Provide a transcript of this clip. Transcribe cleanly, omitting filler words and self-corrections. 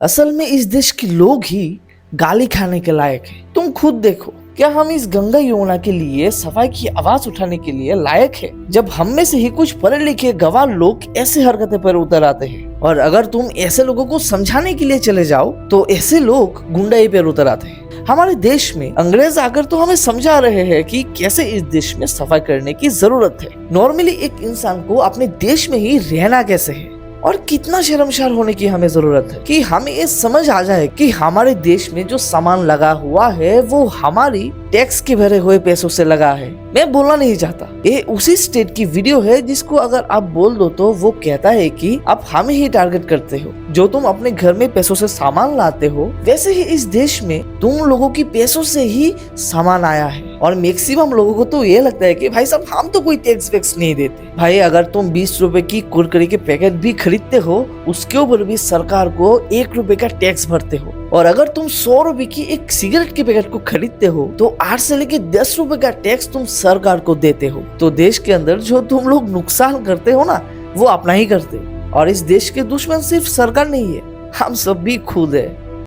असल में इस देश के लोग ही गाली खाने के लायक हैं। तुम खुद देखो, क्या हम इस गंगा यमुना के लिए सफाई की आवाज उठाने के लिए लायक है, जब हम में से ही कुछ पढ़े लिखे गवार लोग ऐसे हरकतें पर उतर आते हैं। और अगर तुम ऐसे लोगों को समझाने के लिए चले जाओ तो ऐसे लोग गुंडाई पर उतर आते हैं। हमारे देश में अंग्रेज आकर तो हमें समझा रहे हैं कि कैसे इस देश में सफाई करने की जरूरत है। नॉर्मली एक इंसान को अपने देश में ही रहना कैसे है और कितना शर्मसार होने की हमें जरूरत है कि हमें ये समझ आ जाए कि हमारे देश में जो सामान लगा हुआ है वो हमारी टैक्स के भरे हुए पैसों से लगा है। मैं बोलना नहीं चाहता, ये उसी स्टेट की वीडियो है जिसको अगर आप बोल दो तो वो कहता है कि आप हमें ही टारगेट करते हो। जो तुम अपने घर में पैसों से सामान लाते हो, वैसे ही इस देश में तुम लोगों की पैसों से ही सामान आया है। और मैक्सिमम लोगों को तो ये लगता है कि भाई साहब हम तो कोई टैक्स वैक्स नहीं देते। भाई अगर तुम 20 रुपए की कुरकुरे के पैकेट भी खरीदते हो, उसके ऊपर भी सरकार को 1 रुपए का टैक्स भरते हो। और अगर तुम 100 रुपए की एक सिगरेट के पैकेट को खरीदते हो तो 8 से लेके 10 रुपए का टैक्स तुम सरकार को देते हो। तो देश के अंदर जो तुम लोग नुकसान करते हो ना, वो अपना ही करते। और इस देश के दुश्मन सिर्फ सरकार नहीं है, हम सब भी खुद है।